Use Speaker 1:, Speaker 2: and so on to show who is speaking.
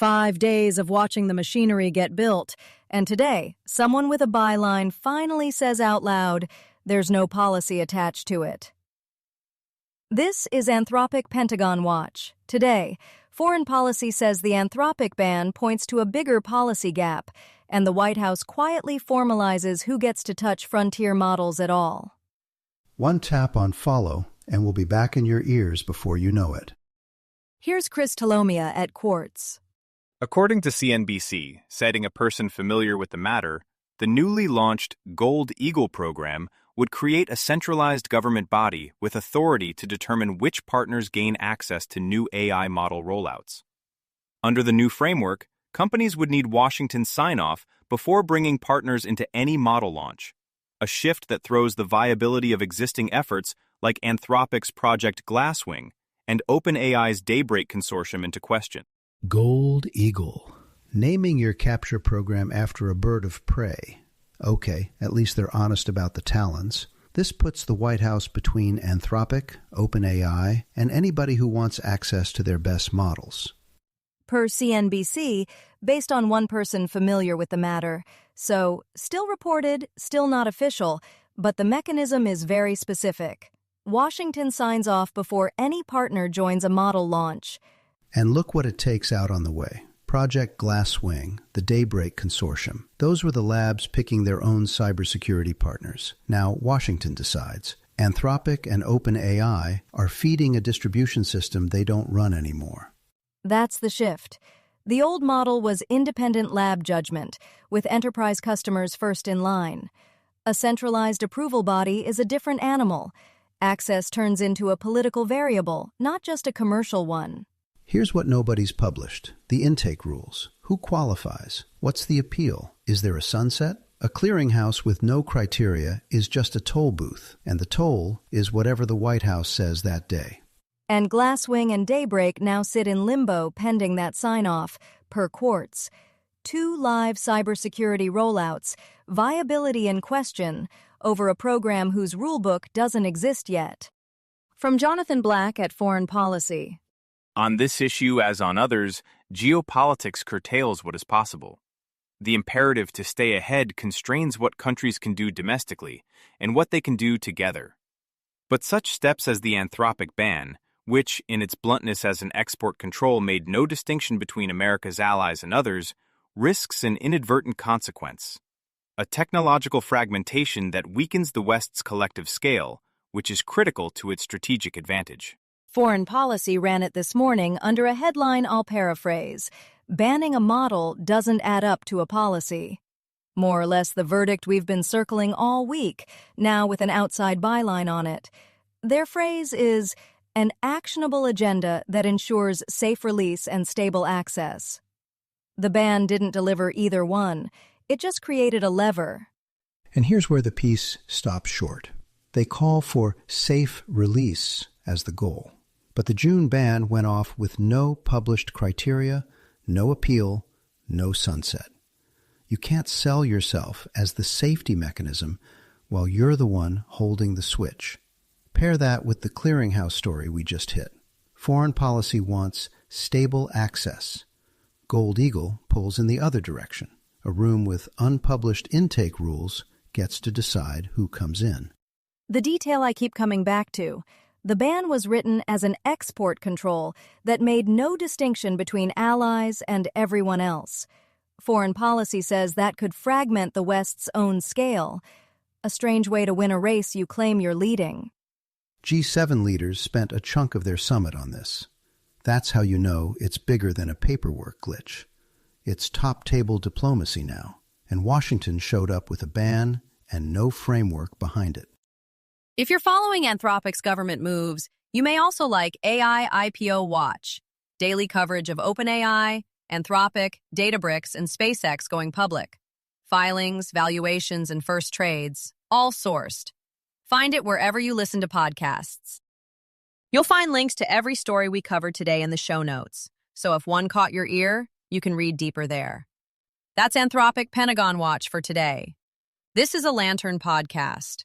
Speaker 1: 5 days of watching the machinery get built, and today, someone with a byline finally says out loud, there's no policy attached to it. This is Anthropic Pentagon Watch. Today, foreign policy says the Anthropic ban points to a bigger policy gap, and the White House quietly formalizes who gets to touch frontier models at all.
Speaker 2: One tap on follow, and we'll be back in your ears before you know it.
Speaker 1: Here's Chris Talomia at Quartz.
Speaker 3: According to CNBC, citing a person familiar with the matter, the newly launched Gold Eagle program would create a centralized government body with authority to determine which partners gain access to new AI model rollouts. Under the new framework, companies would need Washington's sign-off before bringing partners into any model launch, a shift that throws the viability of existing efforts like Anthropic's Project Glasswing and OpenAI's Daybreak consortium into question.
Speaker 2: Gold Eagle. Naming your capture program after a bird of prey. Okay, at least they're honest about the talons. This puts the White House between Anthropic, OpenAI, and anybody who wants access to their best models.
Speaker 1: Per CNBC, based on one person familiar with the matter. So, still reported, still not official, but the mechanism is very specific. Washington signs off before any partner joins a model launch.
Speaker 2: And look what it takes out on the way. Project Glasswing, the Daybreak consortium. Those were the labs picking their own cybersecurity partners. Now Washington decides. Anthropic and OpenAI are feeding a distribution system they don't run anymore.
Speaker 1: That's the shift. The old model was independent lab judgment, with enterprise customers first in line. A centralized approval body is a different animal. Access turns into a political variable, not just a commercial one.
Speaker 2: Here's what nobody's published. The intake rules. Who qualifies? What's the appeal? Is there a sunset? A clearinghouse with no criteria is just a toll booth, and the toll is whatever the White House says that day.
Speaker 1: And Glasswing and Daybreak now sit in limbo pending that sign-off, per Quartz. 2 live cybersecurity rollouts, viability in question, over a program whose rulebook doesn't exist yet. From Jonathan Black at Foreign Policy.
Speaker 3: On this issue, as on others, geopolitics curtails what is possible. The imperative to stay ahead constrains what countries can do domestically and what they can do together. But such steps as the Anthropic ban, which, in its bluntness as an export control made no distinction between America's allies and others, risks an inadvertent consequence. A technological fragmentation that weakens the West's collective scale, which is critical to its strategic advantage.
Speaker 1: Foreign Policy ran it this morning under a headline I'll paraphrase. Banning a model doesn't add up to a policy. More or less the verdict we've been circling all week, now with an outside byline on it. Their phrase is, an actionable agenda that ensures safe release and stable access. The ban didn't deliver either one. It just created a lever.
Speaker 2: And here's where the piece stops short. They call for safe release as the goal. But the June ban went off with no published criteria, no appeal, no sunset. You can't sell yourself as the safety mechanism while you're the one holding the switch. Pair that with the clearinghouse story we just hit. Foreign policy wants stable access. Gold Eagle pulls in the other direction. A room with unpublished intake rules gets to decide who comes in.
Speaker 1: The detail I keep coming back to. The ban was written as an export control that made no distinction between allies and everyone else. Foreign Policy says that could fragment the West's own scale. A strange way to win a race you claim you're leading.
Speaker 2: G7 leaders spent a chunk of their summit on this. That's how you know it's bigger than a paperwork glitch. It's top-table diplomacy now, and Washington showed up with a ban and no framework behind it.
Speaker 4: If you're following Anthropic's government moves, you may also like AI IPO Watch, daily coverage of OpenAI, Anthropic, Databricks, and SpaceX going public. Filings, valuations, and first trades, all sourced. Find it wherever you listen to podcasts. You'll find links to every story we covered today in the show notes, so if one caught your ear, you can read deeper there. That's Anthropic Pentagon Watch for today. This is a Lantern podcast.